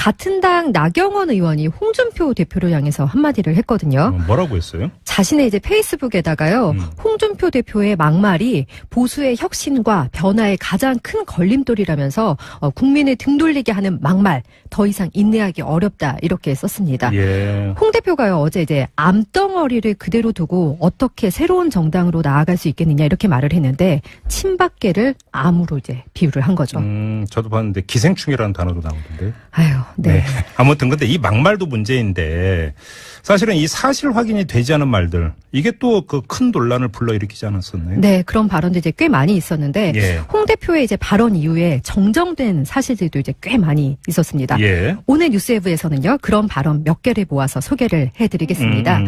같은 당 나경원 의원이 홍준표 대표를 향해서 한마디를 했거든요. 뭐라고 했어요? 자신의 이제 페이스북에다가요. 홍준표 대표의 막말이 보수의 혁신과 변화의 가장 큰 걸림돌이라면서 국민을 등 돌리게 하는 막말 더 이상 인내하기 어렵다 이렇게 썼습니다. 예. 홍 대표가요 어제 이제 암덩어리를 그대로 두고 어떻게 새로운 정당으로 나아갈 수 있겠느냐 이렇게 말을 했는데 친박계를 암으로 이제 비유를 한 거죠. 저도 봤는데 기생충이라는 단어도 나오던데. 아유, 네. 아무튼 근데 이 막말도 문제인데 사실은 이 사실 확인이 되지 않은 말들 이게 또 그 큰 논란을 불러일으키지 않았었나요? 네, 그런 발언도 이제 꽤 많이 있었는데 예. 홍 대표의 이제 발언 이후에 정정된 사실들도 이제 꽤 많이 있었습니다. 예. 오늘 뉴스웨브에서는요 그런 발언 몇 개를 모아서 소개를 해드리겠습니다.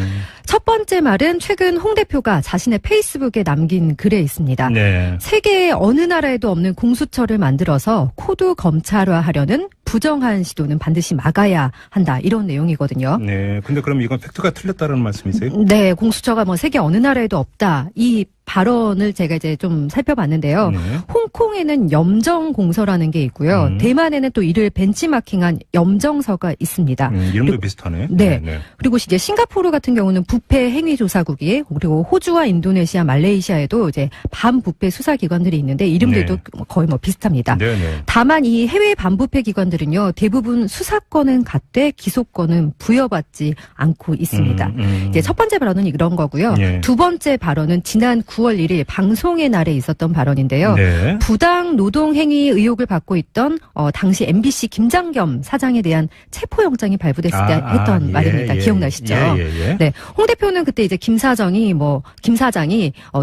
첫 번째 말은 최근 홍 대표가 자신의 페이스북에 남긴 글에 있습니다. 네. 세계의 어느 나라에도 없는 공수처를 만들어서 코드 검찰화하려는 부정한 시도는 반드시 막아야 한다 이런 내용이거든요. 네. 근데 그럼 이건 팩트가 틀렸다는 말씀이세요? 네, 공수처가 뭐 세계 어느 나라에도 없다. 이 발언을 제가 이제 좀 살펴봤는데요. 네. 홍콩에는 염정공서라는 게 있고요. 대만에는 또 이를 벤치마킹한 염정서가 있습니다. 이름도 비슷하네. 네. 네. 그리고 이제 싱가포르 같은 경우는 부패 행위조사국이에요. 그리고 호주와 인도네시아, 말레이시아에도 이제 반부패 수사기관들이 있는데 이름들도 거의 뭐 비슷합니다. 네, 네. 다만 이 해외 반부패 기관들은요 대부분 수사권은 갖되 기소권은 부여받지 않고 있습니다. 이제 첫 번째 발언은 이런 거고요. 예. 두 번째 발언은 지난 9월 1일 방송의 날에 있었던 발언인데요. 네. 부당 노동 행위 의혹을 받고 있던 당시 MBC 김장겸 사장에 대한 체포영장이 발부됐을 때 했던 말입니다. 기억나시죠? 예. 네, 홍 대표는 그때 이제 김 사장이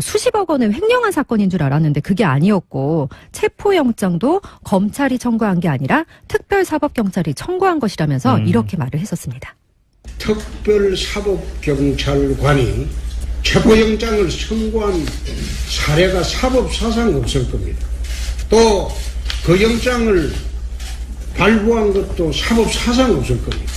수십억 원을 횡령한 사건인 줄 알았는데 그게 아니었고 체포영장도 검찰이 청구한 게 아니라 특별사법경찰이 청구한 것이라면서 이렇게 말을 했었습니다. 특별사법경찰관이 체포영장을 청구한 사례가 사법사상 없을 겁니다. 또 그 영장을 발부한 것도 사법사상 없을 겁니다.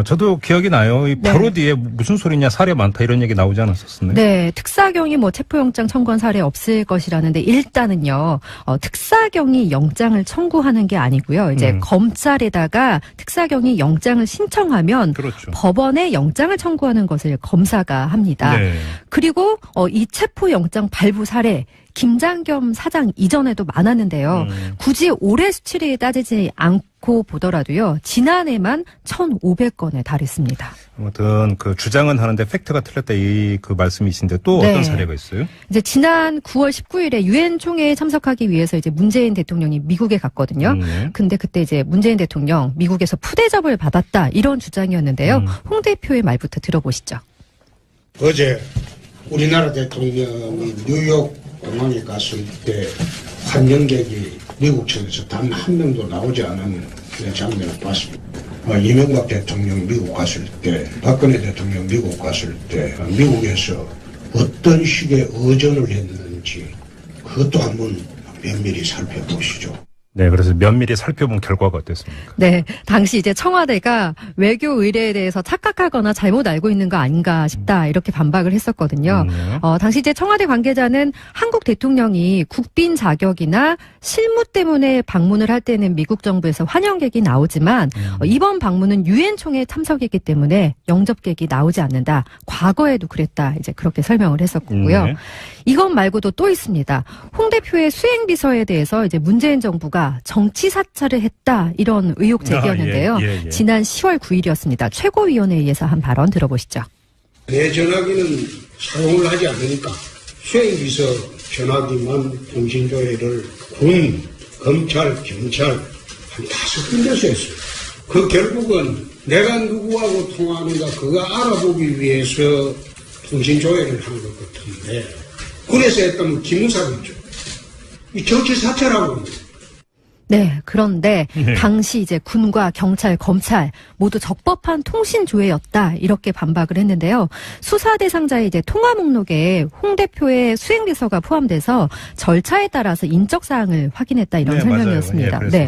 저도 기억이 나요. 바로 뒤에 무슨 소리냐 사례 많다 이런 얘기 나오지 않았었나요? 네, 특사경이 체포영장 청구한 사례 없을 것이라는데 일단은요, 특사경이 영장을 청구하는 게 아니고요. 이제 검찰에다가 특사경이 영장을 신청하면 그렇죠. 법원에 영장을 청구하는 것을 검사가 합니다. 네. 그리고 이 체포영장 발부 사례 김장겸 사장 이전에도 많았는데요. 굳이 올해 수치를 따지지 않고 보더라도요. 지난해만 1,500건에 달했습니다. 아무튼 그 주장은 하는데 팩트가 틀렸다 그 말씀이신데 또 어떤 사례가 있어요? 이제 지난 9월 19일에 유엔 총회에 참석하기 위해서 이제 문재인 대통령이 미국에 갔거든요. 근데 그때 이제 문재인 대통령 미국에서 푸대접을 받았다 이런 주장이었는데요. 홍 대표의 말부터 들어보시죠. 어제 우리나라 대통령이 뉴욕 공항에 갔을 때 환영객이 미국 측에서 단 한 명도 나오지 않은 장면을 봤습니다. 이명박 대통령 미국 갔을 때, 박근혜 대통령 미국 갔을 때 미국에서 어떤 식의 의전을 했는지 그것도 한번 면밀히 살펴보시죠. 네, 그래서 면밀히 살펴본 결과가 어땠습니까? 네, 당시 이제 청와대가 외교 의뢰에 대해서 착각하거나 잘못 알고 있는 거 아닌가 싶다 이렇게 반박을 했었거든요. 당시 이제 청와대 관계자는 한국 대통령이 국빈 자격이나 실무 때문에 방문을 할 때는 미국 정부에서 환영객이 나오지만 이번 방문은 유엔 총회 참석이기 때문에 영접객이 나오지 않는다. 과거에도 그랬다. 이제 그렇게 설명을 했었고요. 이것 말고도 또 있습니다. 홍 대표의 수행비서에 대해서 이제 문재인 정부가 정치 사찰을 했다 이런 의혹 제기였는데요. 지난 10월 9일이었습니다. 최고위원회의에서 한 발언 들어보시죠. 내 전화기는 사용을 하지 않으니까 수행비서 전화기만 통신조회를 군, 검찰, 경찰 한 5군데서 했어요. 그 결국은 내가 누구하고 통화하는가 그거 알아보기 위해서 통신조회를 한 것 같은데 그래서 했다면 기무사겠죠. 이 정치 사찰하고 네, 그런데 당시 이제 군과 경찰, 검찰 모두 적법한 통신 조회였다 이렇게 반박을 했는데요. 수사 대상자의 이제 통화 목록에 홍 대표의 수행비서가 포함돼서 절차에 따라서 인적 사항을 확인했다 이런 설명이었습니다. 네.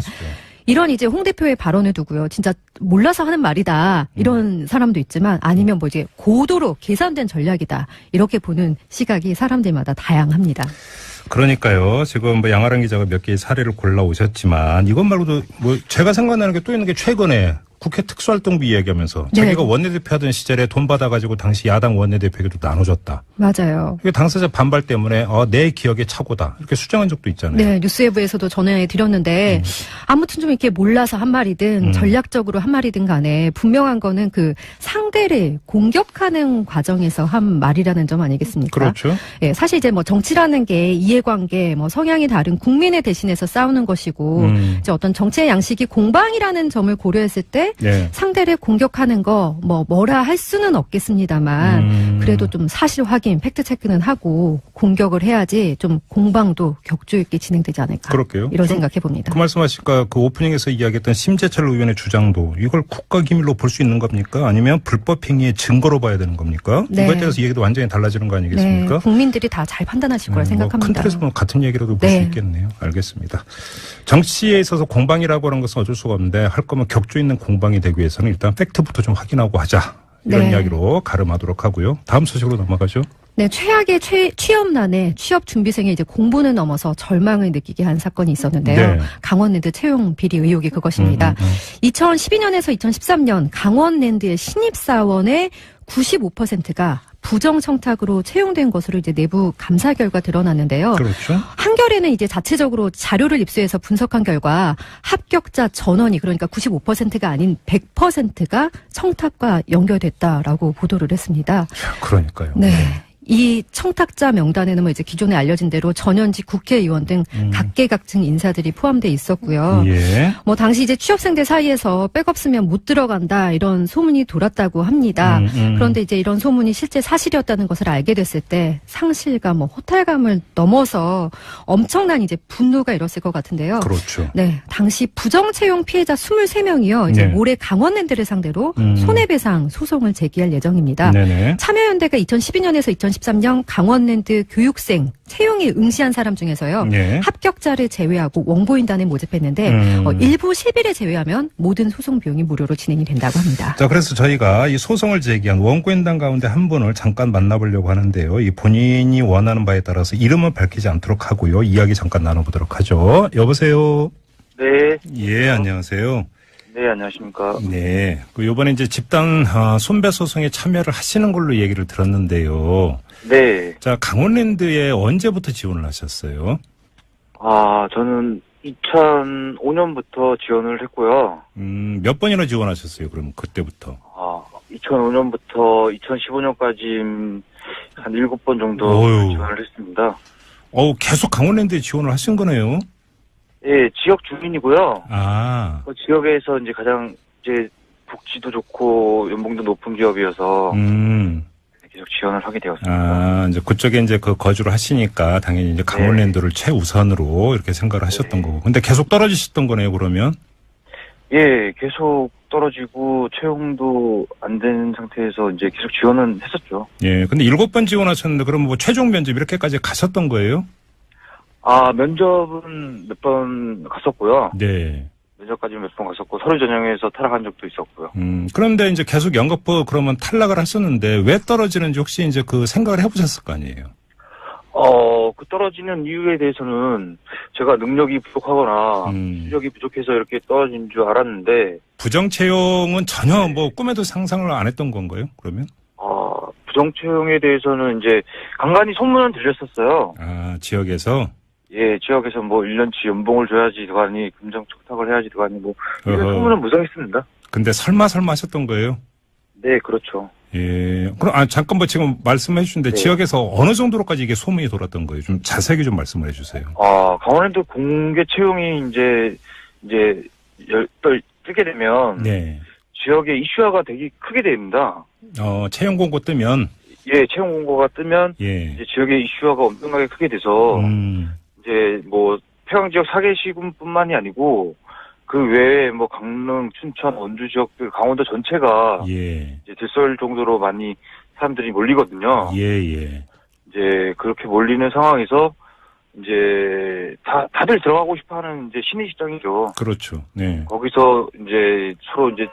이런 이제 홍 대표의 발언을 두고요. 진짜 몰라서 하는 말이다. 이런 사람도 있지만 아니면 이제 고도로 계산된 전략이다. 이렇게 보는 시각이 사람들마다 다양합니다. 그러니까요. 지금 뭐 양아랑 기자가 몇 개의 사례를 골라 오셨지만 이것 말고도 뭐 제가 생각나는 게 또 있는 게 최근에 국회 특수활동비 이야기하면서 네. 자기가 원내대표 하던 시절에 돈 받아가지고 당시 야당 원내대표에게도 나눠줬다. 맞아요. 이게 당사자 반발 때문에 내 기억의 착오다. 이렇게 수정한 적도 있잖아요. 네, 뉴스웨브에서도 전해드렸는데 아무튼 좀 이렇게 몰라서 한 말이든 전략적으로 한 말이든 간에 분명한 거는 그 상대를 공격하는 과정에서 한 말이라는 점 아니겠습니까? 그렇죠. 예, 사실 이제 뭐 정치라는 게 이해관계, 뭐 성향이 다른 국민을 대신해서 싸우는 것이고 이제 어떤 정치의 양식이 공방이라는 점을 고려했을 때 네. 상대를 공격하는 거 뭐라 할 수는 없겠습니다만 그래도 좀 사실 확인, 팩트 체크는 하고 공격을 해야지 좀 공방도 격조 있게 진행되지 않을까. 그럴게요. 이런 생각해 봅니다. 그 말씀하실까 그 오프닝에서 이야기했던 심재철 의원의 주장도 이걸 국가기밀로 볼 수 있는 겁니까? 아니면 불법 행위의 증거로 봐야 되는 겁니까? 네. 이거에 대해서 얘기도 완전히 달라지는 거 아니겠습니까? 네, 국민들이 다 잘 판단하실 거라 생각합니다. 큰 틀에서 보면 같은 얘기라도 볼 수 네. 있겠네요. 알겠습니다. 정치에 있어서 공방이라고 하는 것은 어쩔 수가 없는데 할 거면 격조 있는 공방이 되기 위해서는 일단 팩트부터 좀 확인하고 하자. 이런 네. 이야기로 가름하도록 하고요. 다음 소식으로 넘어가죠. 네, 최악의 취업난에 취업 준비생이 이제 공부는 넘어서 절망을 느끼게 한 사건이 있었는데요. 네. 강원랜드 채용 비리 의혹이 그것입니다. 2012년에서 2013년 강원랜드의 신입사원의 95%가 부정 청탁으로 채용된 것으로 이제 내부 감사 결과 드러났는데요. 그렇죠. 한겨레는 이제 자체적으로 자료를 입수해서 분석한 결과 합격자 전원이 그러니까 95%가 아닌 100%가 청탁과 연결됐다라고 보도를 했습니다. 그러니까요. 네. 이 청탁자 명단에는 뭐 이제 기존에 알려진 대로 전현직 국회의원 등 각계각층 인사들이 포함돼 있었고요. 예. 뭐 당시 이제 취업생들 사이에서 백 없으면 못 들어간다 이런 소문이 돌았다고 합니다. 그런데 이제 이런 소문이 실제 사실이었다는 것을 알게 됐을 때 상실감, 뭐 호탈감을 넘어서 엄청난 이제 분노가 일었을 것 같은데요. 그렇죠. 네, 당시 부정 채용 피해자 23명이요. 이제 네. 올해 강원랜드를 상대로 손해배상 소송을 제기할 예정입니다. 네네. 참여연대가 2012년에서 2013년 강원랜드 교육생 채용에 응시한 사람 중에서요. 네. 합격자를 제외하고 원고인단을 모집했는데 일부 실비를 제외하면 모든 소송 비용이 무료로 진행이 된다고 합니다. 자, 그래서 저희가 이 소송을 제기한 원고인단 가운데 한 분을 잠깐 만나보려고 하는데요. 이 본인이 원하는 바에 따라서 이름은 밝히지 않도록 하고요. 이야기 잠깐 나눠보도록 하죠. 여보세요. 네. 예, 안녕하세요. 네, 안녕하십니까. 네. 그 요번에 이제 집단 손배 소송에 참여를 하시는 걸로 얘기를 들었는데요. 네. 자, 강원랜드에 언제부터 지원을 하셨어요? 저는 2005년부터 지원을 했고요. 몇 번이나 지원하셨어요? 그럼 그때부터? 2005년부터 2015년까지 한 7번 정도 어휴. 지원을 했습니다. 계속 강원랜드에 지원을 하신 거네요? 예, 지역 주민이고요. 아. 그 지역에서 이제 가장 이제 복지도 좋고 연봉도 높은 기업이어서 계속 지원을 하게 되었습니다. 이제 그쪽에 이제 그 거주를 하시니까 당연히 이제 강원랜드를 최우선으로 이렇게 생각을 하셨던 거고. 근데 계속 떨어지셨던 거네요, 그러면? 예, 계속 떨어지고 채용도 안 된 상태에서 이제 계속 지원은 했었죠. 예. 근데 7번 지원하셨는데 그럼 뭐 최종 면접 이렇게까지 가셨던 거예요? 면접은 몇 번 갔었고요. 네. 면접까지 몇 번 갔었고 서류 전형에서 탈락한 적도 있었고요. 그런데 이제 계속 연거푸 그러면 탈락을 하셨는데 왜 떨어지는지 혹시 이제 그 생각을 해보셨을 거 아니에요? 그 떨어지는 이유에 대해서는 제가 능력이 부족하거나 실력이 부족해서 이렇게 떨어진 줄 알았는데 부정 채용은 전혀 뭐 꿈에도 상상을 안 했던 건가요? 그러면? 부정 채용에 대해서는 이제 간간히 소문은 들렸었어요. 지역에서? 예, 지역에서 뭐 1년치 연봉을 줘야지 들어가니 금정 청탁을 해야지 들어가니 뭐 이런 소문은 무성했습니다. 근데 설마 하셨던 거예요? 네, 그렇죠. 예. 그럼 잠깐 뭐 지금 말씀해 주신데 지역에서 어느 정도로까지 이게 소문이 돌았던 거예요? 좀 자세하게 좀 말씀을 해 주세요. 강원랜드 공개 채용이 이제 뜨게 되면 네. 지역의 이슈화가 되게 크게 됩니다. 채용 공고 뜨면 예, 채용 공고가 뜨면 예. 이제 지역의 이슈화가 엄청나게 크게 돼서 이제 뭐 평양 지역 4개 시군뿐만이 아니고 그 외에 뭐 강릉, 춘천, 원주 지역들, 강원도 전체가 예. 이제 들쏠 정도로 많이 사람들이 몰리거든요. 예. 이제 그렇게 몰리는 상황에서 이제 다들 들어가고 싶어하는 이제 신의 시장이죠. 그렇죠. 네. 거기서 이제 서로 이제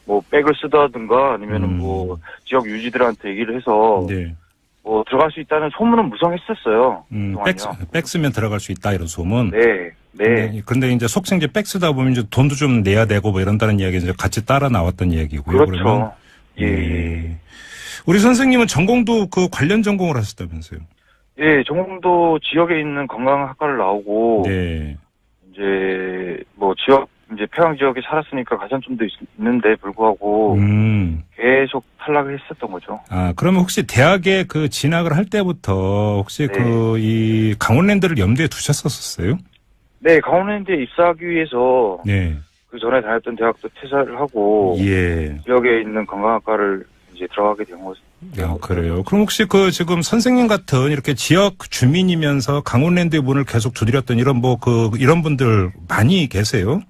뭐 백을 쓰다든가 아니면은 뭐 지역 유지들한테 얘기를 해서 네. 뭐 들어갈 수 있다는 소문은 무성했었어요. 그동안요. 백 쓰면 들어갈 수 있다 이런 소문. 네. 네. 근데 이제 속생 이제 백 쓰다 보면 이제 돈도 좀 내야 되고 뭐 이런다는 이야기 이제 같이 따라 나왔던 이야기고요. 그렇죠. 그러면 예. 우리 선생님은 전공도 그 관련 전공을 하셨다면서요? 예, 전공도 지역에 있는 관광학과를 나오고 네. 이제 뭐 지역 이제 평양 지역에 살았으니까 가산점도 있는데 불구하고 계속 탈락을 했었던 거죠. 아, 그러면 혹시 대학에 그 진학을 할 때부터 혹시 네. 그 이 강원랜드를 염두에 두셨었어요? 네, 강원랜드에 입사하기 위해서 네. 그 전에 다녔던 대학도 퇴사를 하고 예. 지역에 있는 관광학과를 이제 들어가게 된 거죠. 야, 그래요. 그럼 혹시 그 지금 선생님 같은 이렇게 지역 주민이면서 강원랜드의 문을 계속 두드렸던 이런 뭐 이런 분들 많이 계세요?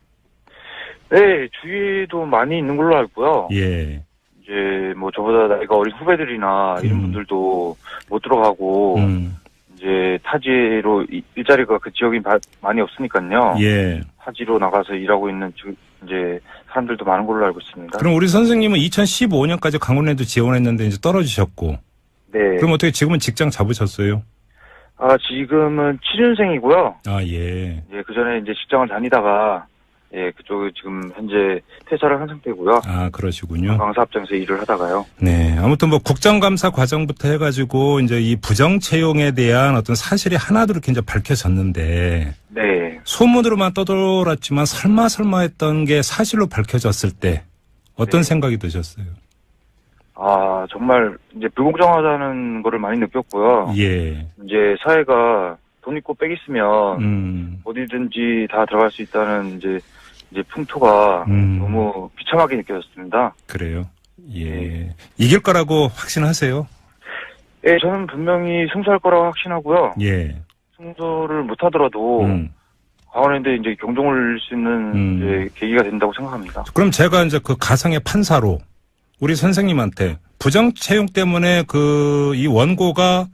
네, 주위에도 많이 있는 걸로 알고요. 예. 이제 뭐 저보다 나이가 어린 후배들이나 이런 분들도 못 들어가고 이제 타지로 일자리가 그 지역이 많이 없으니까요. 예. 타지로 나가서 일하고 있는 이제 사람들도 많은 걸로 알고 있습니다. 그럼 우리 선생님은 2015년까지 강원랜드 지원했는데 이제 떨어지셨고. 네. 그럼 어떻게 지금은 직장 잡으셨어요? 아, 지금은 7년생이고요. 아, 예. 예, 그 전에 이제 직장을 다니다가 예, 그쪽에 지금 현재 퇴사를 한 상태고요. 아, 그러시군요. 관광사업장에서 일을 하다가요. 네. 아무튼 뭐 국정감사 과정부터 해가지고 이제 이 부정 채용에 대한 어떤 사실이 하나도 이렇게 이제 밝혀졌는데. 네. 소문으로만 떠돌았지만 설마 했던 게 사실로 밝혀졌을 때 어떤 네. 생각이 드셨어요? 아, 정말 이제 불공정하다는 거를 많이 느꼈고요. 예. 이제 사회가 돈 있고 빽 있으면 어디든지 다 들어갈 수 있다는 이제 풍토가 너무 비참하게 느껴졌습니다. 그래요. 예. 이길 거라고 확신하세요? 예, 저는 분명히 승소할 거라고 확신하고요. 예. 승소를 못 하더라도 강원랜드 이제 경종을 울릴 수 있는 이제 계기가 된다고 생각합니다. 그럼 제가 이제 그 가상의 판사로 우리 선생님한테 부정 채용 때문에 이 원고가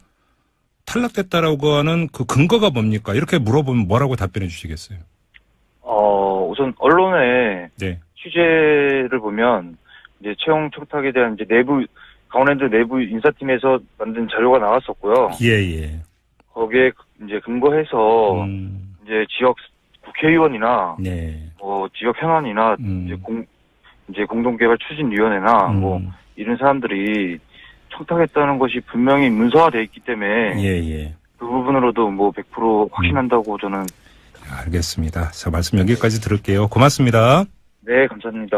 탈락됐다라고 하는 그 근거가 뭡니까? 이렇게 물어보면 뭐라고 답변해 주시겠어요? 우선 언론의 네. 취재를 보면 이제 채용 청탁에 대한 이제 강원랜드 내부 인사팀에서 만든 자료가 나왔었고요. 예. 거기에 이제 근거해서 이제 지역 국회의원이나 네. 뭐 지역 현안이나 이제 공동개발 추진위원회나 뭐 이런 사람들이 청탁했다는 것이 분명히 문서화되어 있기 때문에 예. 그 부분으로도 뭐 100% 확신한다고 저는. 알겠습니다. 자, 말씀 여기까지 들을게요. 고맙습니다. 네, 감사합니다.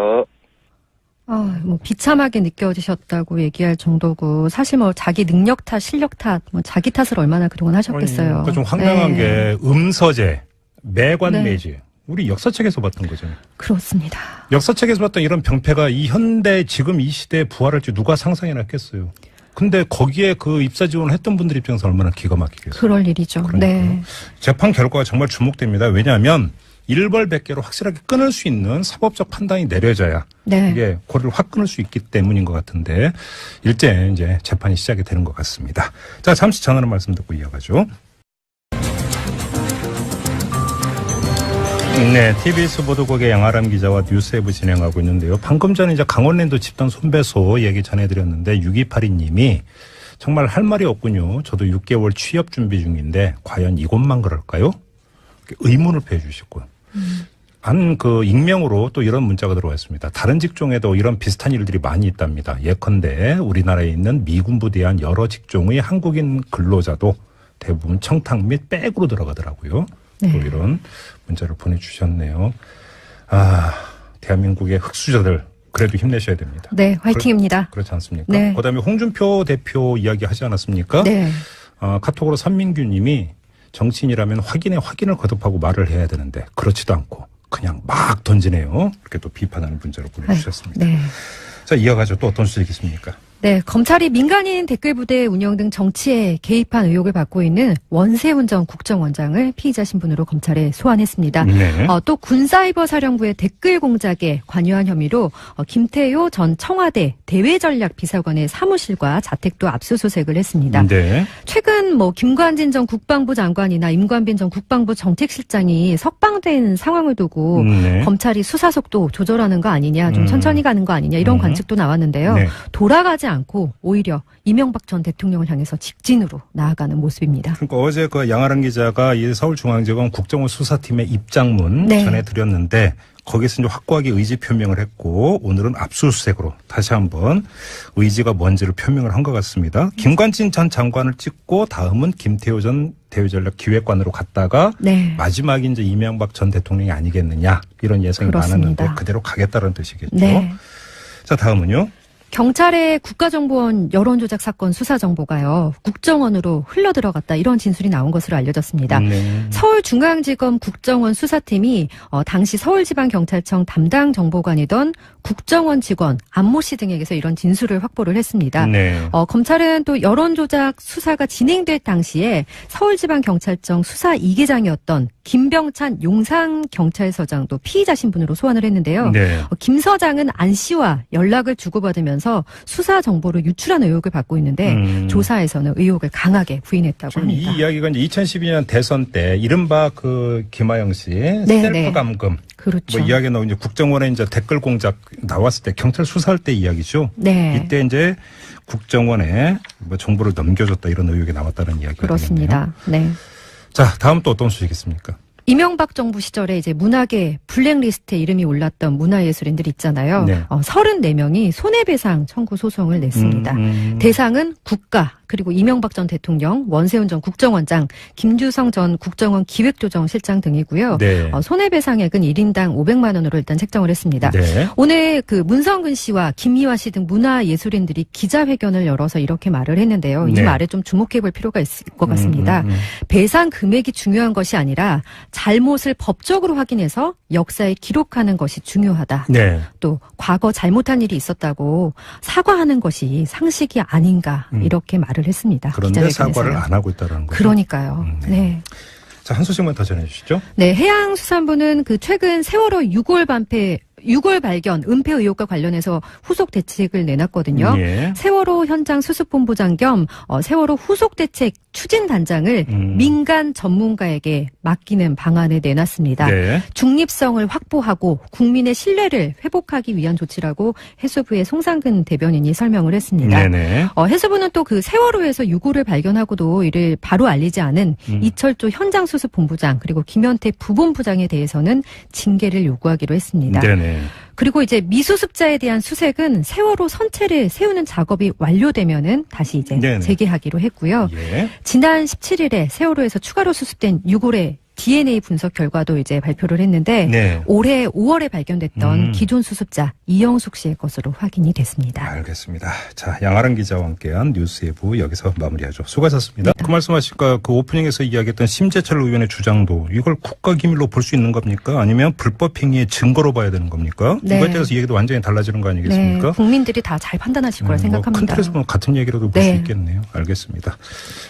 뭐 비참하게 느껴지셨다고 얘기할 정도고 사실 뭐 자기 능력 탓, 실력 탓, 뭐 자기 탓을 얼마나 그동안 하셨겠어요. 그러니까 좀 황당한 게 음서제, 매관매지. 네. 우리 역사책에서 봤던 거잖아요. 그렇습니다. 역사책에서 봤던 이런 병폐가 이 현대 지금 이 시대에 부활할지 누가 상상이나 했겠어요. 근데 거기에 그 입사 지원을 했던 분들 입장에서 얼마나 기가 막히겠어요. 그럴 일이죠. 그러니까요. 네. 재판 결과가 정말 주목됩니다. 왜냐하면 일벌백계로 확실하게 끊을 수 있는 사법적 판단이 내려져야 네. 이게 고리를 확 끊을 수 있기 때문인 것 같은데 일제 이제 재판이 시작이 되는 것 같습니다. 자, 잠시 전하는 말씀 듣고 이어가죠. 네, TBS 보도국의 양아람 기자와 뉴스웨브 진행하고 있는데요. 방금 전에 이제 강원랜드 집단 손배소 얘기 전해드렸는데 6282님이 정말 할 말이 없군요. 저도 6개월 취업 준비 중인데 과연 이곳만 그럴까요? 의문을 표해주셨고요. 익명으로 또 이런 문자가 들어왔습니다. 다른 직종에도 이런 비슷한 일들이 많이 있답니다. 예컨대 우리나라에 있는 미군부에 대한 여러 직종의 한국인 근로자도 대부분 청탁 및 백으로 들어가더라고요. 네. 또 이런 문자를 보내주셨네요. 대한민국의 흑수저들 그래도 힘내셔야 됩니다. 네, 화이팅입니다. 그렇지 않습니까? 네. 그다음에 홍준표 대표 이야기 하지 않았습니까? 네. 카톡으로 선민규 님이 정치인이라면 확인을 거듭하고 말을 해야 되는데 그렇지도 않고 그냥 막 던지네요. 이렇게 또 비판하는 문자를 보내주셨습니다. 네. 자, 이어가죠. 또 어떤 소식이 있습니까? 네, 검찰이 민간인 댓글 부대 운영 등 정치에 개입한 의혹을 받고 있는 원세훈 전 국정원장을 피의자 신분으로 검찰에 소환했습니다. 네. 또 군사이버사령부의 댓글 공작에 관여한 혐의로 김태효 전 청와대 대외전략비서관의 사무실과 자택도 압수수색을 했습니다. 네. 최근 김관진 전 국방부 장관이나 임관빈 전 국방부 정책실장이 석방된 상황을 두고 네. 검찰이 수사 속도 조절하는 거 아니냐, 좀 천천히 가는 거 아니냐 이런 관측도 나왔는데요. 네. 돌아가지 않고 오히려 이명박 전 대통령을 향해서 직진으로 나아가는 모습입니다. 그러니까 어제 그 양아람 기자가 이 서울중앙지검 국정원 수사팀의 입장문 네. 전해드렸는데 거기서 이제 확고하게 의지 표명을 했고 오늘은 압수수색으로 다시 한번 의지가 뭔지를 표명을 한 것 같습니다. 김관진 전 장관을 찍고 다음은 김태호 전 대외전략기획관으로 갔다가 네. 마지막이 이제 이명박 전 대통령이 아니겠느냐 이런 예상이 그렇습니다. 많았는데 그대로 가겠다는 뜻이겠죠. 네. 자, 다음은요. 경찰의 국가정보원 여론조작 사건 수사 정보가요. 국정원으로 흘러들어갔다 이런 진술이 나온 것으로 알려졌습니다. 서울중앙지검 국정원 수사팀이 당시 서울지방경찰청 담당 정보관이던 국정원 직원 안모 씨 등에게서 이런 진술을 확보를 했습니다. 네. 검찰은 또 여론조작 수사가 진행될 당시에 서울지방경찰청 수사 2계장이었던 김병찬 용산경찰서장도 피의자 신분으로 소환을 했는데요. 네. 김 서장은 안 씨와 연락을 주고받으면서 수사 정보를 유출한 의혹을 받고 있는데 조사에서는 의혹을 강하게 부인했다고 지금 합니다. 이 이야기가 이제 2012년 대선 때 이른바 그 김하영 씨 네, 셀프 네. 감금 그렇죠. 뭐 이야기 나오고 이제 국정원에 이제 댓글 공작 나왔을 때 경찰 수사할 때 이야기죠. 네. 이때 이제 국정원에 뭐 정보를 넘겨줬다 이런 의혹이 나왔다는 이야기가 그렇습니다. 네. 자, 다음 또 어떤 소식 있습니까? 이명박 정부 시절에 이제 문학의 블랙리스트에 이름이 올랐던 문화예술인들 있잖아요. 네. 34명이 손해배상 청구 소송을 냈습니다. 대상은 국가, 그리고 이명박 전 대통령, 원세훈 전 국정원장, 김주성 전 국정원 기획조정실장 등이고요. 네. 손해배상액은 1인당 500만 원으로 일단 책정을 했습니다. 네. 오늘 그 문성근 씨와 김미화 씨 등 문화예술인들이 기자회견을 열어서 이렇게 말을 했는데요. 이 네. 말에 좀 주목해 볼 필요가 있을 것 같습니다. 배상 금액이 중요한 것이 아니라 잘못을 법적으로 확인해서 역사에 기록하는 것이 중요하다. 네. 또 과거 잘못한 일이 있었다고 사과하는 것이 상식이 아닌가 이렇게 말을 했습니다. 그런데 기자회견에서요. 사과를 안 하고 있다는 거죠. 그러니까요. 네. 네. 자, 한 소식만 더 전해 주시죠. 네, 해양수산부는 그 최근 세월호 6월 발견, 은폐 의혹과 관련해서 후속 대책을 내놨거든요. 예. 세월호 현장 수습본부장 겸 세월호 후속 대책 추진단장을 민간 전문가에게 맡기는 방안을 내놨습니다. 네. 중립성을 확보하고 국민의 신뢰를 회복하기 위한 조치라고 해수부의 송상근 대변인이 설명을 했습니다. 네네. 해수부는 또 그 세월호에서 유골을 발견하고도 이를 바로 알리지 않은 이철조 현장 수습 본부장 그리고 김현태 부본부장에 대해서는 징계를 요구하기로 했습니다. 네네. 그리고 이제 미수습자에 대한 수색은 세월호 선체를 세우는 작업이 완료되면은 다시 이제 네네. 재개하기로 했고요. 예. 지난 17일에 세월호에서 추가로 수습된 유골의 DNA 분석 결과도 이제 발표를 했는데 네. 올해 5월에 발견됐던 기존 수습자 이영숙 씨의 것으로 확인이 됐습니다. 알겠습니다. 자, 양아랑 기자와 함께한 뉴스예부 여기서 마무리하죠. 수고하셨습니다. 그 말씀하실까 그 오프닝에서 이야기했던 심재철 의원의 주장도 이걸 국가기밀로 볼 수 있는 겁니까? 아니면 불법행위의 증거로 봐야 되는 겁니까? 네. 이거에 대해서 얘기도 완전히 달라지는 거 아니겠습니까? 네, 국민들이 다 잘 판단하실 거라 생각합니다. 큰 틀에서 보면 같은 얘기라도 볼 수 네. 있겠네요. 알겠습니다.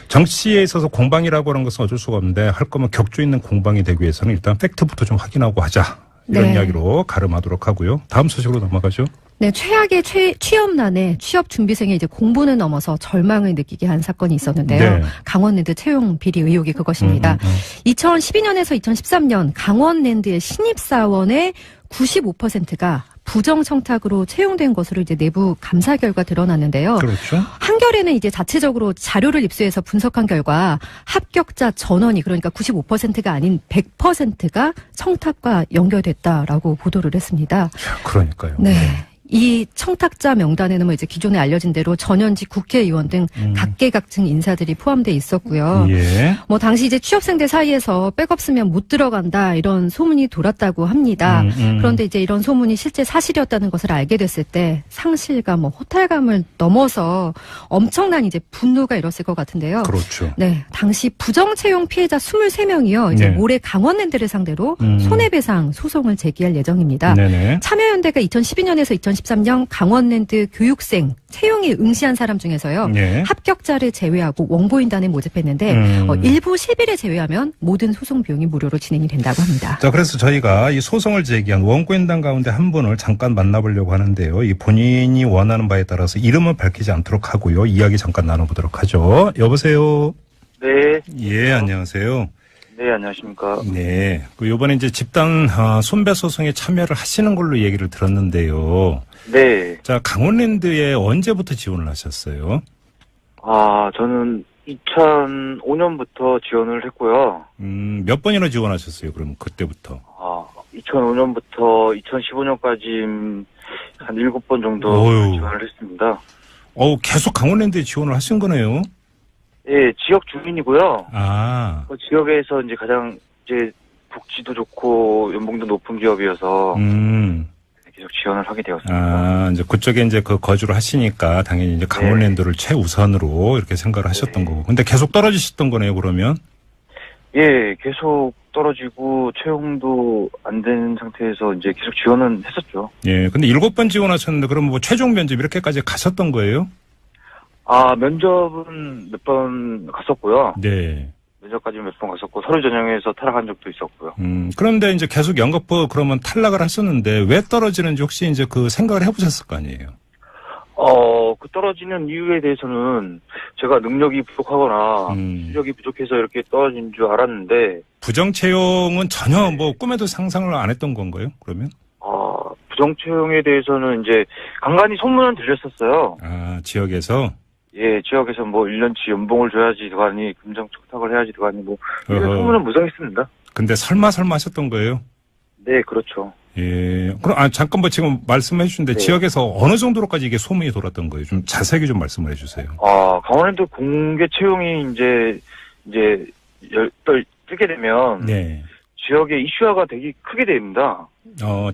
정치에 있어서 공방이라고 하는 것은 어쩔 수가 없는데 할 거면 격조 있는 공방이 되기 위해서는 일단 팩트부터 좀 확인하고 하자. 이런 네. 이야기로 가름하도록 하고요. 다음 소식으로 넘어가죠. 네, 최악의 취업난에 취업 준비생이 이제 공부는 넘어서 절망을 느끼게 한 사건이 있었는데요. 네. 강원랜드 채용 비리 의혹이 그것입니다. 2012년에서 2013년 강원랜드의 신입사원의 95%가 부정 청탁으로 채용된 것으로 이제 내부 감사 결과 드러났는데요. 그렇죠. 한겨레는 이제 자체적으로 자료를 입수해서 분석한 결과 합격자 전원이 그러니까 95%가 아닌 100%가 청탁과 연결됐다라고 보도를 했습니다. 그러니까요. 네. 이 청탁자 명단에는 뭐 이제 기존에 알려진 대로 전현직 국회의원 등 각계각층 인사들이 포함돼 있었고요. 예. 뭐 당시 이제 취업생들 사이에서 백 없으면 못 들어간다 이런 소문이 돌았다고 합니다. 그런데 이제 이런 소문이 실제 사실이었다는 것을 알게 됐을 때 상실감, 뭐 호탈감을 넘어서 엄청난 이제 분노가 일었을 것 같은데요. 그렇죠. 네, 당시 부정 채용 피해자 23명이요. 이제 네. 올해 강원랜드를 상대로 손해배상 소송을 제기할 예정입니다. 네네. 참여연대가 2012년에서 2013년 강원랜드 교육생 채용에 응시한 사람 중에서요. 네. 합격자를 제외하고 원고인단에 모집했는데 일부 실비를 제외하면 모든 소송 비용이 무료로 진행이 된다고 합니다. 자, 그래서 저희가 이 소송을 제기한 원고인단 가운데 한 분을 잠깐 만나보려고 하는데요. 이 본인이 원하는 바에 따라서 이름은 밝히지 않도록 하고요. 이야기 잠깐 나눠보도록 하죠. 여보세요. 네. 예, 안녕하세요. 네, 안녕하십니까. 네. 요번에 이제 집단 손배 소송에 참여를 하시는 걸로 얘기를 들었는데요. 네. 자, 강원랜드에 언제부터 지원을 하셨어요? 저는 2005년부터 지원을 했고요. 몇 번이나 지원하셨어요, 그럼 그때부터? 2005년부터 2015년까지 한 7번 정도 어휴. 지원을 했습니다. 계속 강원랜드에 지원을 하신 거네요? 예, 지역 주민이고요. 아. 그 지역에서 이제 가장 이제 복지도 좋고 연봉도 높은 기업이어서 계속 지원을 하게 되었습니다. 이제 그쪽에 이제 거주를 하시니까 당연히 이제 강원랜드를 최우선으로 이렇게 생각을 하셨던 거고. 근데 계속 떨어지셨던 거네요, 그러면? 예, 계속 떨어지고 채용도 안 된 상태에서 이제 계속 지원은 했었죠. 예, 근데 7번 지원하셨는데 그럼 뭐 최종 면접 이렇게까지 가셨던 거예요? 면접은 몇 번 갔었고요. 네. 면접까지 몇 번 갔었고 서류 전형에서 탈락한 적도 있었고요. 그런데 이제 계속 연거푸 그러면 탈락을 하셨는데 왜 떨어지는지 혹시 이제 그 생각을 해보셨을 거 아니에요? 그 떨어지는 이유에 대해서는 제가 능력이 부족하거나 실력이 부족해서 이렇게 떨어진 줄 알았는데 부정 채용은 전혀 뭐 꿈에도 상상을 안 했던 건가요? 그러면? 부정 채용에 대해서는 이제 간간히 소문은 들렸었어요. 지역에서? 예, 지역에서 뭐 1년치 연봉을 줘야지 들어가니 금정 촉탁을 해야지 들어가니 뭐 이런 소문은 무성했습니다. 근데 설마 하셨던 거예요? 네, 그렇죠. 예. 그럼 잠깐 뭐 지금 말씀해 주신데 네. 지역에서 어느 정도로까지 이게 소문이 돌았던 거예요? 좀 자세하게 좀 말씀을 해 주세요. 강원랜드 공개 채용이 이제 뜨게 되면 네. 지역의 이슈화가 되게 크게 됩니다.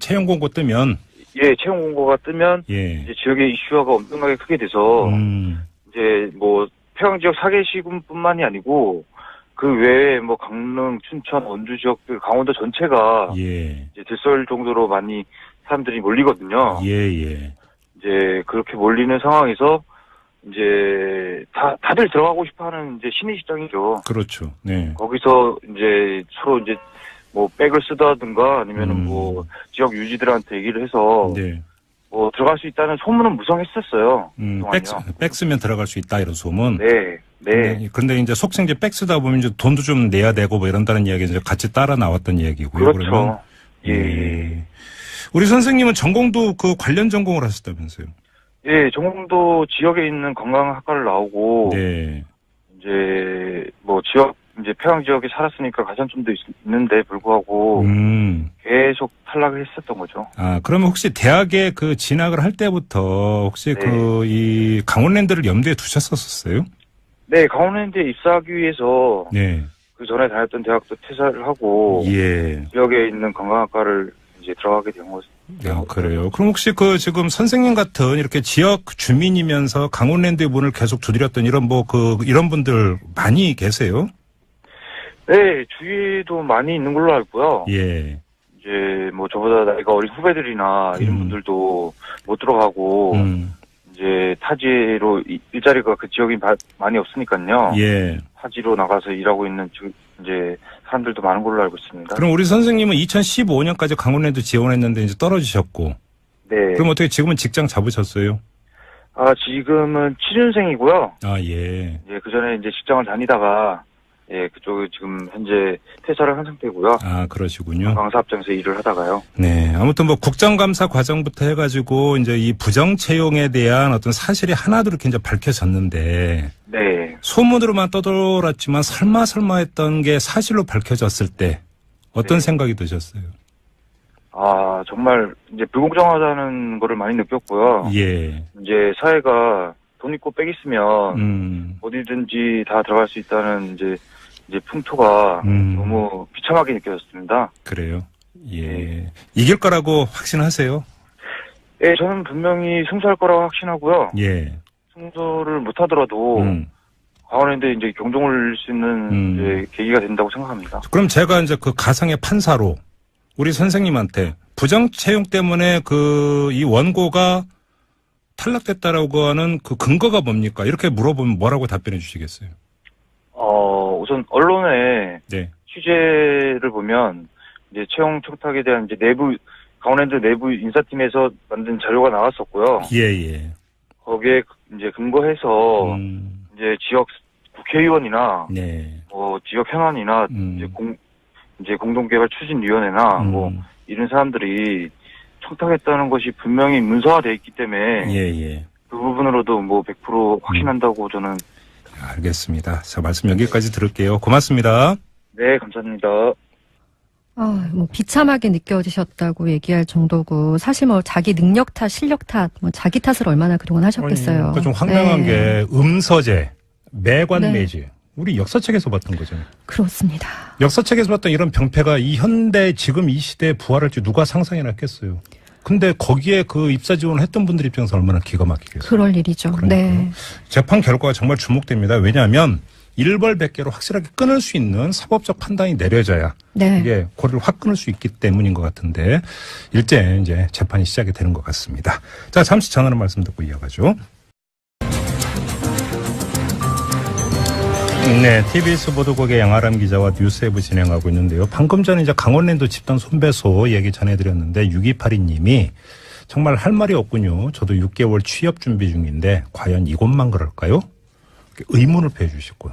채용 공고 뜨면 예, 채용 공고가 뜨면 예. 이제 지역의 이슈화가 엄청나게 크게 돼서 이제 뭐 평양 지역 4개 시군뿐만이 아니고 그 외에 뭐 강릉, 춘천, 원주 지역들 강원도 전체가 예. 이제 들쏠 정도로 많이 사람들이 몰리거든요. 예. 이제 그렇게 몰리는 상황에서 이제 다들 들어가고 싶어하는 이제 신의 시장이죠. 그렇죠. 네. 거기서 이제 서로 이제 뭐 백을 쓰다든가 아니면은 뭐 지역 유지들한테 얘기를 해서 네. 뭐 들어갈 수 있다는 소문은 무성했었어요. 백 쓰면 들어갈 수 있다 이런 소문. 네. 근데 이제 속칭 이제 백 쓰다 보면 이제 돈도 좀 내야 되고 뭐 이런다는 이야기 이제 같이 따라 나왔던 이야기고요. 그렇죠. 그러면 예. 우리 선생님은 전공도 그 관련 전공을 하셨다면서요? 예, 전공도 지역에 있는 관광학과를 나오고 네. 이제 뭐 지역 이제 평양 지역에 살았으니까 가산점도 있는데 불구하고 계속 탈락을 했었던 거죠. 그러면 혹시 대학에 그 진학을 할 때부터 혹시 네. 이 강원랜드를 염두에 두셨었어요? 네, 강원랜드에 입사하기 위해서 네. 그 전에 다녔던 대학도 퇴사를 하고 예. 지역에 있는 관광학과를 이제 들어가게 된 거죠. 그래요. 그럼 혹시 지금 선생님 같은 이렇게 지역 주민이면서 강원랜드의 문을 계속 두드렸던 이런 분들 많이 계세요? 네, 주위에도 많이 있는 걸로 알고요. 예. 이제 뭐 저보다 나이가 어린 후배들이나 이런 분들도 못 들어가고 이제 타지로 일자리가 그 지역이 많이 없으니까요. 예. 타지로 나가서 일하고 있는 이제 사람들도 많은 걸로 알고 있습니다. 그럼 우리 선생님은 2015년까지 강원랜드 지원했는데 이제 떨어지셨고. 네. 그럼 어떻게 지금은 직장 잡으셨어요? 지금은 7년생이고요. 예. 예, 그 전에 이제 직장을 다니다가 예, 그쪽에 지금 현재 퇴사를 한 상태고요. 그러시군요. 관광사업장에서 일을 하다가요. 네. 아무튼 뭐 국정감사 과정부터 해가지고 이제 이 부정 채용에 대한 어떤 사실이 하나도 이렇게 이제 밝혀졌는데. 네. 소문으로만 떠돌았지만 설마 했던 게 사실로 밝혀졌을 때 어떤 생각이 드셨어요? 정말 이제 불공정하다는 거를 많이 느꼈고요. 예. 이제 사회가 돈 있고 빽 있으면 어디든지 다 들어갈 수 있다는 이제 풍토가 너무 비참하게 느껴졌습니다. 그래요. 예. 이길 거라고 확신하세요? 예, 저는 분명히 승소할 거라고 확신하고요. 예. 승소를 못 하더라도 강원랜드에 이제 경종을 울 수 있는 이제 계기가 된다고 생각합니다. 그럼 제가 이제 그 가상의 판사로 우리 선생님한테 부정 채용 때문에 이 원고가 탈락됐다라고 하는 그 근거가 뭡니까? 이렇게 물어보면 뭐라고 답변해 주시겠어요? 우선 언론의 네. 취재를 보면 이제 채용 청탁에 대한 이제 강원랜드 내부 인사팀에서 만든 자료가 나왔었고요. 예. 거기에 이제 근거해서 이제 지역 국회의원이나 네. 뭐 지역 현안이나 이제 공동개발 추진위원회나 뭐 이런 사람들이 청탁했다는 것이 분명히 문서화돼 있기 때문에 예. 그 부분으로도 뭐 100% 확신한다고 저는. 알겠습니다. 자, 말씀 여기까지 들을게요. 고맙습니다. 네, 감사합니다. 뭐 비참하게 느껴지셨다고 얘기할 정도고 사실 뭐 자기 능력 탓, 실력 탓, 뭐 자기 탓을 얼마나 그동안 하셨겠어요. 그러니까 좀 황당한 게 음서제, 매관 네. 매지. 우리 역사책에서 봤던 거죠. 그렇습니다. 역사책에서 봤던 이런 병폐가 이 현대 지금 이 시대에 부활할지 누가 상상이나 했겠어요. 근데 거기에 그 입사 지원을 했던 분들 입장에서 얼마나 기가 막히겠어요. 그럴 일이죠. 그러니까요. 네. 재판 결과가 정말 주목됩니다. 왜냐하면 일벌백계로 확실하게 끊을 수 있는 사법적 판단이 내려져야 네. 이게 고리를 확 끊을 수 있기 때문인 것 같은데 일제 이제 재판이 시작이 되는 것 같습니다. 자, 잠시 전하는 말씀 듣고 이어가죠. 네, TBS 보도국의 양아람 기자와 뉴스웨브 진행하고 있는데요. 방금 전에 이제 강원랜드 집단 손배소 얘기 전해드렸는데 6282님이 정말 할 말이 없군요. 저도 6개월 취업 준비 중인데 과연 이곳만 그럴까요? 의문을 표해주시고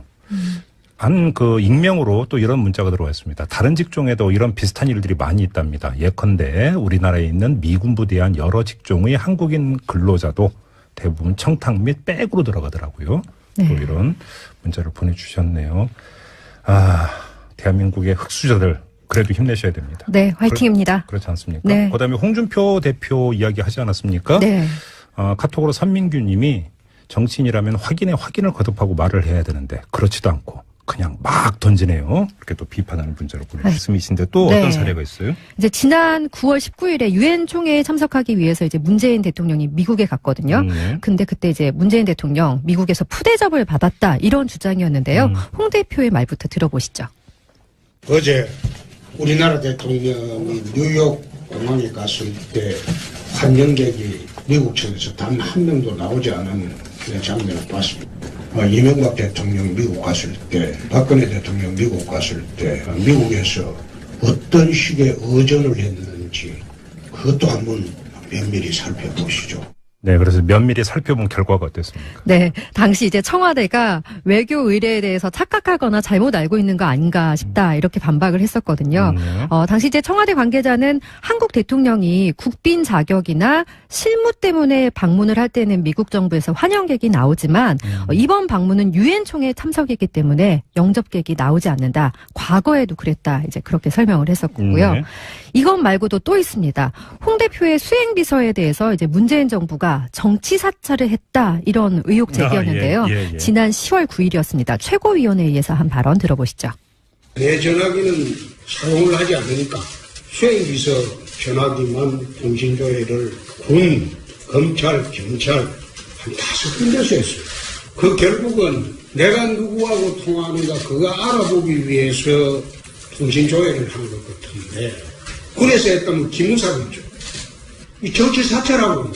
그 익명으로 또 이런 문자가 들어와 있습니다. 다른 직종에도 이런 비슷한 일들이 많이 있답니다. 예컨대 우리나라에 있는 미군 부대한 여러 직종의 한국인 근로자도 대부분 청탁 및 백으로 들어가더라고요. 네. 또 이런 문자를 보내주셨네요. 대한민국의 흑수저들 그래도 힘내셔야 됩니다. 네, 화이팅입니다. 그렇지 않습니까? 네. 그다음에 홍준표 대표 이야기 하지 않았습니까? 네. 카톡으로 선민규 님이 정치인이라면 확인을 거듭하고 말을 해야 되는데 그렇지도 않고 그냥 막 던지네요. 이렇게 또 비판하는 문자로 보내주셨으신데 또 네. 어떤 사례가 있어요? 이제 지난 9월 19일에 유엔 총회에 참석하기 위해서 이제 문재인 대통령이 미국에 갔거든요. 근데 그때 이제 문재인 대통령 미국에서 푸대접을 받았다 이런 주장이었는데요. 홍 대표의 말부터 들어보시죠. 어제 우리나라 대통령이 뉴욕 공항에 갔을 때 환영객이 미국 측에서 단 한 명도 나오지 않은 장면을 봤습니다. 이명박 대통령 미국 갔을 때, 박근혜 대통령 미국 갔을 때 미국에서 어떤 식의 의전을 했는지 그것도 한번 면밀히 살펴보시죠. 네, 그래서 면밀히 살펴본 결과가 어땠습니까? 네, 당시 이제 청와대가 외교 의뢰에 대해서 착각하거나 잘못 알고 있는 거 아닌가 싶다 이렇게 반박을 했었거든요. 당시 이제 청와대 관계자는 한국 대통령이 국빈 자격이나 실무 때문에 방문을 할 때는 미국 정부에서 환영객이 나오지만 이번 방문은 유엔 총회 참석이기 때문에 영접객이 나오지 않는다. 과거에도 그랬다. 이제 그렇게 설명을 했었고요. 이것 말고도 또 있습니다. 홍 대표의 수행 비서에 대해서 이제 문재인 정부가 정치 사찰을 했다 이런 의혹 제기였는데요. 지난 10월 9일이었습니다. 최고위원회의에서 한 발언 들어보시죠. 내 전화기는 사용을 하지 않으니까 수행비서 전화기만 통신조회를 군, 검찰, 경찰 한 5군데서 했어요. 그 결국은 내가 누구하고 통화하는가 그거 알아보기 위해서 통신조회를 한 것 같은데 군에서 했다면 기무사겠죠. 이 정치 사찰하고.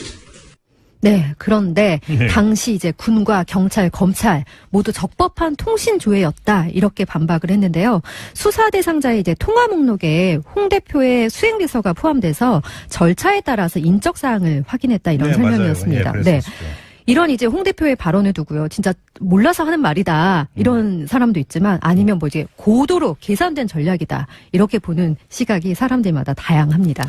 네, 그런데 당시 이제 군과 경찰, 검찰 모두 적법한 통신 조회였다 이렇게 반박을 했는데요. 수사 대상자의 이제 통화 목록에 홍 대표의 수행 비서가 포함돼서 절차에 따라서 인적 사항을 확인했다 이런 설명이었습니다. 네. 이런 이제 홍 대표의 발언을 두고요. 진짜 몰라서 하는 말이다. 이런 사람도 있지만 아니면 뭐 이제 고도로 계산된 전략이다. 이렇게 보는 시각이 사람들마다 다양합니다.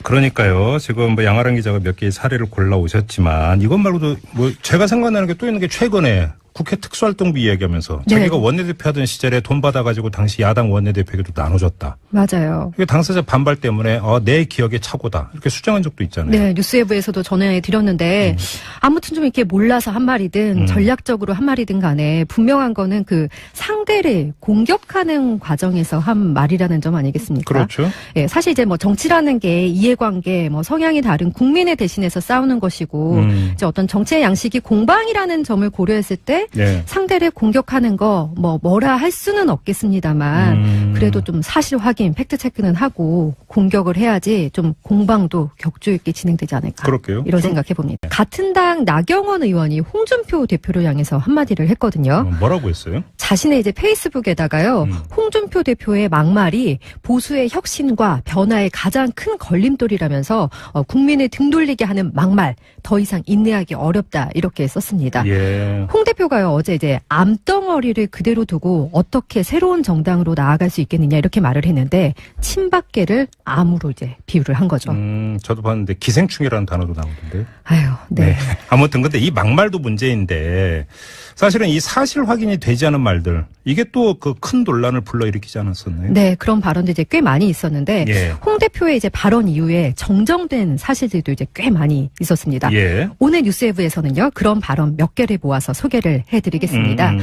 그러니까요. 지금 뭐 양아랑 기자가 몇 개의 사례를 골라 오셨지만 이것 말고도 뭐 제가 생각나는 게 또 있는 게 최근에 국회 특수활동비 이야기하면서 네. 자기가 원내대표 하던 시절에 돈 받아가지고 당시 야당 원내대표에게도 나눠줬다. 맞아요. 이게 당사자 반발 때문에 내 기억의 착오다. 이렇게 수정한 적도 있잖아요. 네, 뉴스웨브에서도 전해드렸는데 아무튼 좀 이렇게 몰라서 한 말이든 전략적으로 한 말이든 간에 분명한 거는 그 상대를 공격하는 과정에서 한 말이라는 점 아니겠습니까? 그렇죠. 예, 사실 이제 뭐 정치라는 게 이해관계, 뭐 성향이 다른 국민을 대신해서 싸우는 것이고 이제 어떤 정치의 양식이 공방이라는 점을 고려했을 때 네. 상대를 공격하는 거 뭐라 할 수는 없겠습니다만 그래도 좀 사실 확인, 팩트 체크는 하고 공격을 해야지 좀 공방도 격조 있게 진행되지 않을까. 그럴게요. 이런 생각해 봅니다. 같은 당 나경원 의원이 홍준표 대표를 향해서 한마디를 했거든요. 뭐라고 했어요? 자신의 이제 페이스북에다가요, 홍준표 대표의 막말이 보수의 혁신과 변화의 가장 큰 걸림돌이라면서 국민을 등 돌리게 하는 막말 더 이상 인내하기 어렵다 이렇게 썼습니다. 예. 홍 대표가 홍대표가요 어제 이제 암덩어리를 그대로 두고 어떻게 새로운 정당으로 나아갈 수 있겠느냐 이렇게 말을 했는데 친박계를 암으로 이제 비유를 한 거죠. 저도 봤는데 기생충이라는 단어도 나오던데. 아유, 네. 네. 아무튼 근데 이 막말도 문제인데 사실은 이 사실 확인이 되지 않은 말들 이게 또 그 큰 논란을 불러일으키지 않았었나요? 네, 그런 발언도 이제 꽤 많이 있었는데 예. 홍 대표의 이제 발언 이후에 정정된 사실들도 이제 꽤 많이 있었습니다. 예. 오늘 뉴스웨브에서는요 그런 발언 몇 개를 모아서 소개를 해드리겠습니다.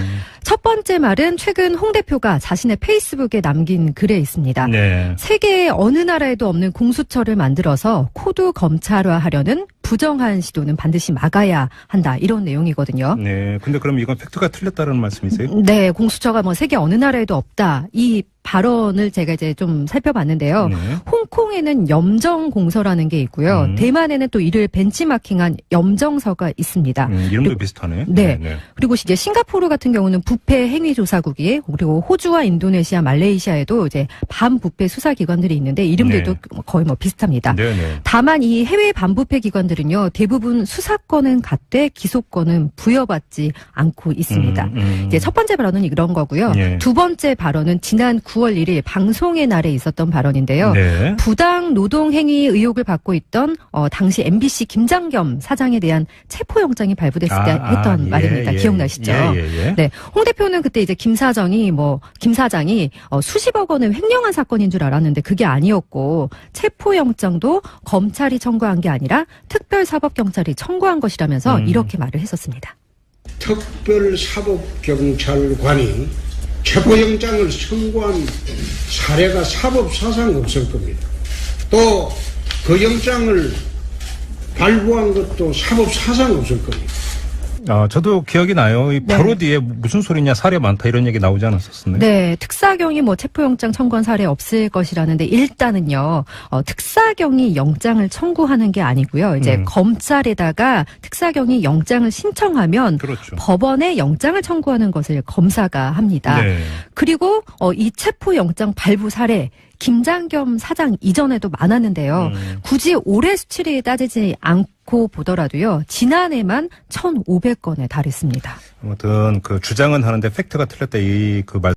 첫 번째 말은 최근 홍 대표가 자신의 페이스북에 남긴 글에 있습니다. 네. 세계 어느 나라에도 없는 공수처를 만들어서 코드 검찰화하려는 부정한 시도는 반드시 막아야 한다 이런 내용이거든요. 네. 근데 그럼 이건 팩트가 틀렸다는 말씀이세요? 네, 공수처가 뭐 세계 어느 나라에도 없다. 이 발언을 제가 이제 좀 살펴봤는데요. 네. 홍콩에는 염정공서라는 게 있고요. 대만에는 또 이를 벤치마킹한 염정서가 있습니다. 이름도 그리고, 비슷하네. 네. 그리고 이제 싱가포르 같은 경우는 부패 행위조사국이 그리고 호주와 인도네시아, 말레이시아에도 이제 반부패 수사기관들이 있는데 이름들도 거의 뭐 비슷합니다. 네네. 다만 이 해외 반부패 기관들은요 대부분 수사권은 갖되 기소권은 부여받지 않고 있습니다. 이제 첫 번째 발언은 이런 거고요. 예. 두 번째 발언은 지난 9월 1일 방송의 날에 있었던 발언인데요. 네. 부당 노동행위 의혹을 받고 있던 당시 MBC 김장겸 사장에 대한 체포영장이 발부됐을 때 했던 예, 말입니다. 예, 기억나시죠? 예. 네, 홍 대표는 그때 이제 김 사장이 수십억 원을 횡령한 사건인 줄 알았는데 그게 아니었고 체포영장도 검찰이 청구한 게 아니라 특별사법경찰이 청구한 것이라면서 이렇게 말을 했었습니다. 특별사법경찰관이 체포영장을 청구한 사례가 사법사상 없을 겁니다. 또 그 영장을 발부한 것도 사법사상 없을 겁니다. 저도 기억이 나요. 바로 뒤에 무슨 소리냐 사례 많다 이런 얘기 나오지 않았었나요? 네, 특사경이 체포영장 청구한 사례 없을 것이라는데 일단은요, 특사경이 영장을 청구하는 게 아니고요. 이제 검찰에다가 특사경이 영장을 신청하면 그렇죠. 법원에 영장을 청구하는 것을 검사가 합니다. 네. 그리고 이 체포영장 발부 사례 김장겸 사장 이전에도 많았는데요. 굳이 올해 수치를 따지지 않고 보더라도요. 지난해만 1,500건에 달했습니다. 아무튼 그 주장은 하는데 팩트가 틀렸다 이 그 말